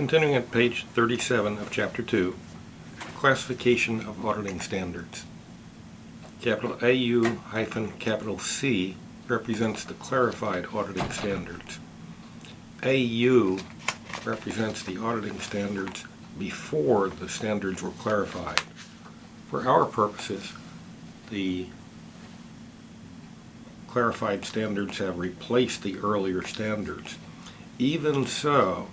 Continuing at page 37 of Chapter 2, Classification of Auditing Standards. Capital AU hyphen capital C represents the clarified auditing standards. AU represents the auditing standards before the standards were clarified. For our purposes, the clarified standards have replaced the earlier standards. Even so,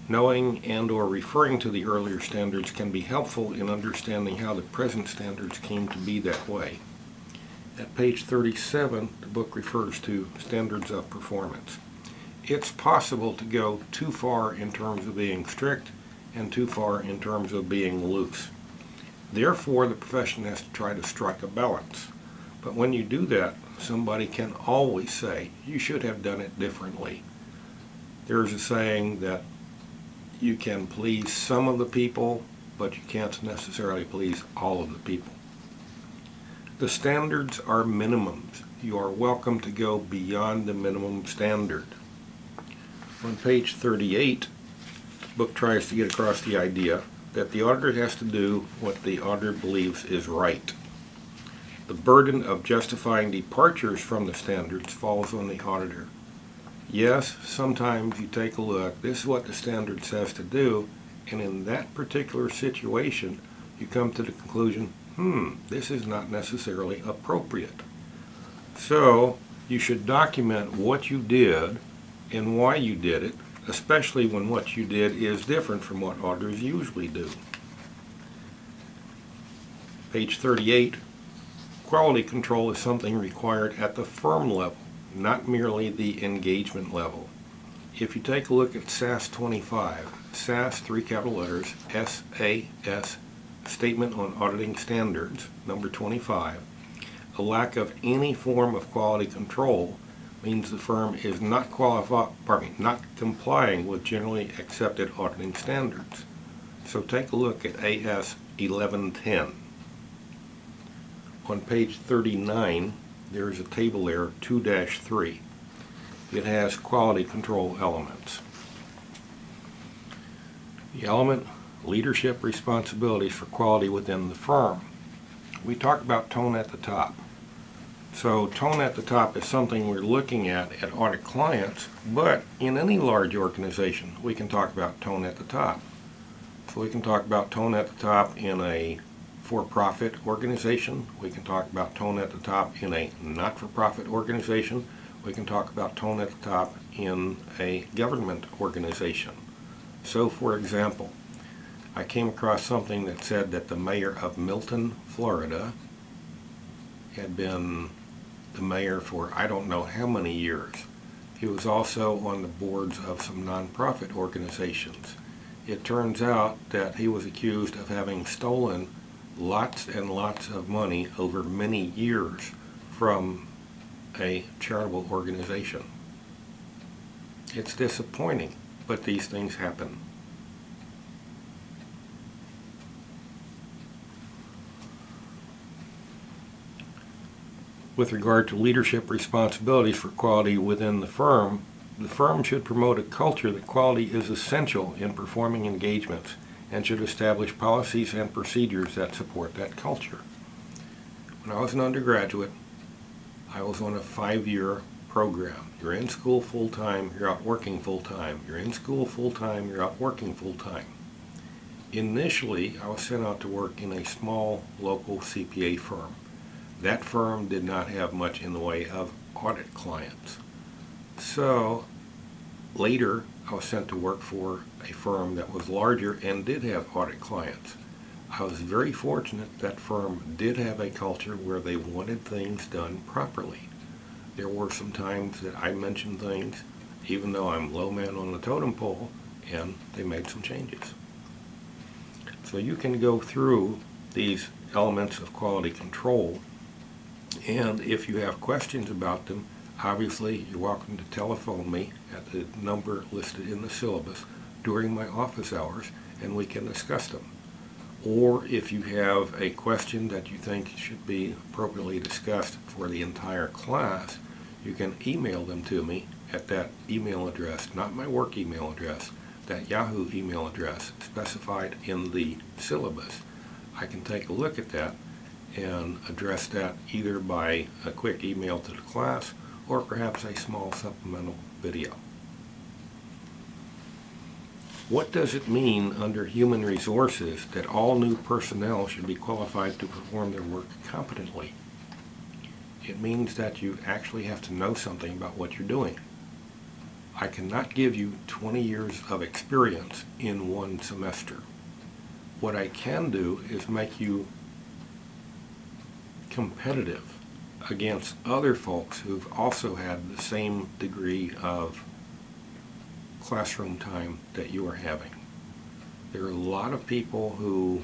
knowing and or referring to the earlier standards can be helpful in understanding how the present standards came to be that way. At page 37, the book refers to standards of performance. It's possible to go too far in terms of being strict and too far in terms of being loose. Therefore, the profession has to try to strike a balance. But when you do that, somebody can always say, you should have done it differently. There's a saying that you can please some of the people, but you can't necessarily please all of the people. The standards are minimums. You are welcome to go beyond the minimum standard. On page 38, the book tries to get across the idea that the auditor has to do what the auditor believes is right. The burden of justifying departures from the standards falls on the auditor. Yes, sometimes you take a look, this is what the standard says to do, and in that particular situation, you come to the conclusion, this is not necessarily appropriate. So, you should document what you did and why you did it, especially when what you did is different from what auditors usually do. Page 38, quality control is something required at the firm level, not merely the engagement level. If you take a look at SAS 25, SAS, 3 capital letters, SAS, Statement on Auditing Standards, number 25, a lack of any form of quality control means the firm is not complying with generally accepted auditing standards. So take a look at AS 1110. On page 39, there is a table there, 2-3. It has quality control elements. The element, leadership responsibilities for quality within the firm. We talk about tone at the top. So tone at the top is something we're looking at audit clients, but in any large organization, we can talk about tone at the top. So we can talk about tone at the top in a for-profit organization. We can talk about tone at the top in a not-for-profit organization. We can talk about tone at the top in a government organization. So, for example, I came across something that said that the mayor of Milton, Florida, had been the mayor for I don't know how many years. He was also on the boards of some nonprofit organizations. It turns out that he was accused of having stolen lots and lots of money over many years from a charitable organization. It's disappointing, but these things happen. With regard to leadership responsibilities for quality within the firm should promote a culture that quality is essential in performing engagements and should establish policies and procedures that support that culture. When I was an undergraduate, I was on a 5-year program. You're in school full-time, you're out working full-time. You're in school full-time, you're out working full-time. Initially, I was sent out to work in a small local CPA firm. That firm did not have much in the way of audit clients. So, later, I was sent to work for a firm that was larger and did have audit clients. I was very fortunate that firm did have a culture where they wanted things done properly. There were some times that I mentioned things, even though I'm low man on the totem pole, and they made some changes. So you can go through these elements of quality control, and if you have questions about them, obviously, you're welcome to telephone me at the number listed in the syllabus during my office hours, and we can discuss them. Or if you have a question that you think should be appropriately discussed for the entire class, you can email them to me at that email address, not my work email address, that Yahoo email address specified in the syllabus, I can take a look at that and address that either by a quick email to the class or perhaps a small supplemental video. What does it mean under human resources that all new personnel should be qualified to perform their work competently? It means that you actually have to know something about what you're doing. I cannot give you 20 years of experience in one semester. What I can do is make you competitive against other folks who've also had the same degree of classroom time that you are having. There are a lot of people who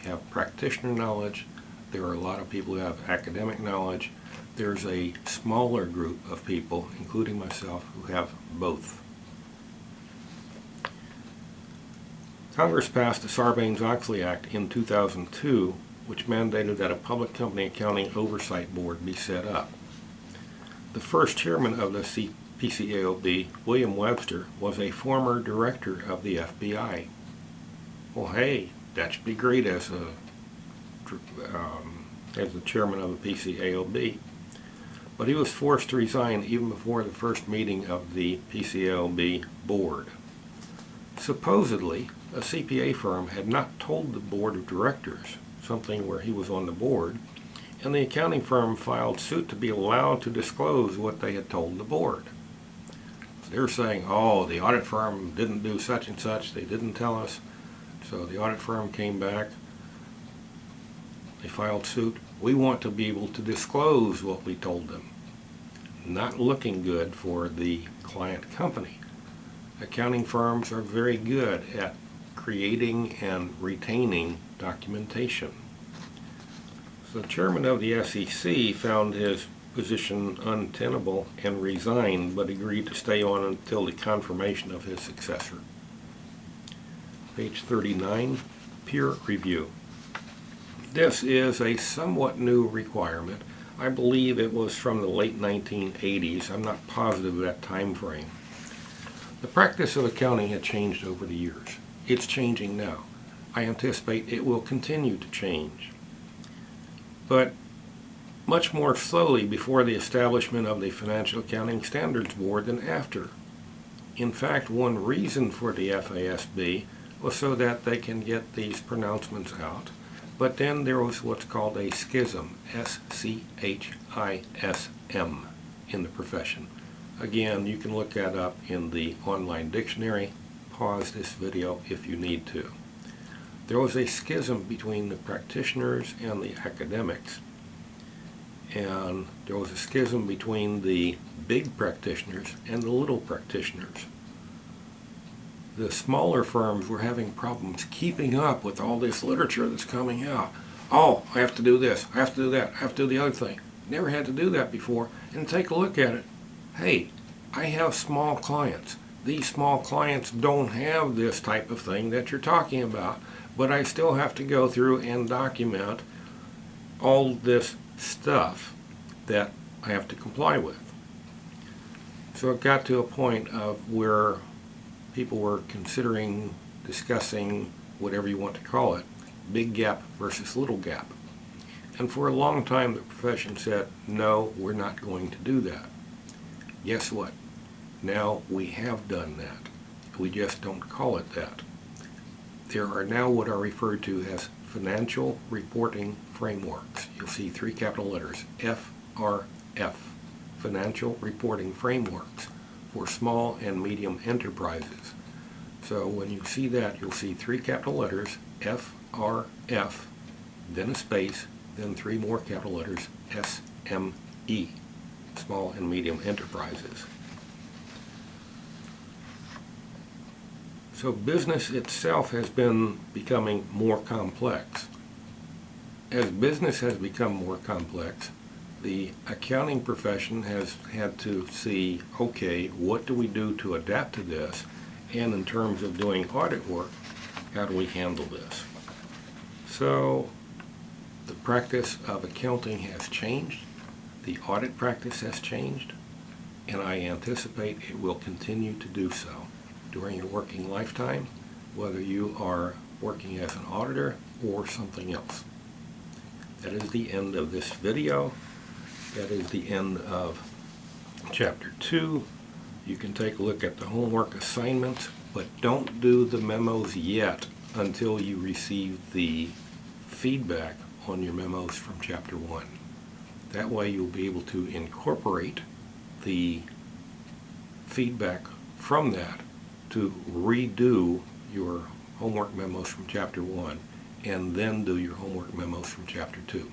have practitioner knowledge. There are a lot of people who have academic knowledge. There's a smaller group of people, including myself, who have both. Congress passed the Sarbanes-Oxley Act in 2002, which mandated that a public company accounting oversight board be set up. The first chairman of the PCAOB, William Webster, was a former director of the FBI. Well, hey, that should be great as the chairman of the PCAOB. But he was forced to resign even before the first meeting of the PCAOB board. Supposedly, a CPA firm had not told the board of directors something where he was on the board, and the accounting firm filed suit to be allowed to disclose what they had told the board. They're saying, oh, the audit firm didn't do such and such, they didn't tell us. So the audit firm came back, they filed suit. We want to be able to disclose what we told them. Not looking good for the client company. Accounting firms are very good at creating and retaining documentation. So the chairman of the SEC found his position untenable and resigned, but agreed to stay on until the confirmation of his successor. Page 39, peer review. This is a somewhat new requirement. I believe it was from the late 1980s. I'm not positive of that time frame. The practice of accounting had changed over the years. It's changing now. I anticipate it will continue to change, but much more slowly before the establishment of the Financial Accounting Standards Board than after. In fact, one reason for the FASB was so that they can get these pronouncements out. But then there was what's called a schism, S-C-H-I-S-M, in the profession. Again, you can look that up in the online dictionary. Pause this video if you need to. There was a schism between the practitioners and the academics. And there was a schism between the big practitioners and the little practitioners. The smaller firms were having problems keeping up with all this literature that's coming out. Oh, I have to do this, I have to do that, I have to do the other thing. Never had to do that before. And take a look at it. Hey, I have small clients. These small clients don't have this type of thing that you're talking about, but I still have to go through and document all this stuff that I have to comply with. So it got to a point of where people were considering, discussing, whatever you want to call it, big gap versus little gap. And for a long time the profession said, no, we're not going to do that. Guess what? Now we have done that. We just don't call it that. There are now what are referred to as financial reporting frameworks. You'll see 3 capital letters, FRF, Financial Reporting Frameworks, for small and medium enterprises. So when you see that, you'll see 3 capital letters, FRF, then a space, then 3 more capital letters, SME, small and medium enterprises. So business itself has been becoming more complex. As business has become more complex, the accounting profession has had to see, okay, what do we do to adapt to this? And in terms of doing audit work, how do we handle this? So the practice of accounting has changed, the audit practice has changed, and I anticipate it will continue to do so. during your working lifetime, whether you are working as an auditor or something else. That is the end of this video. That is the end of Chapter 2. You can take a look at the homework assignments, but don't do the memos yet until you receive the feedback on your memos from Chapter 1. That way you'll be able to incorporate the feedback from that to redo your homework memos from Chapter 1 and then do your homework memos from Chapter 2.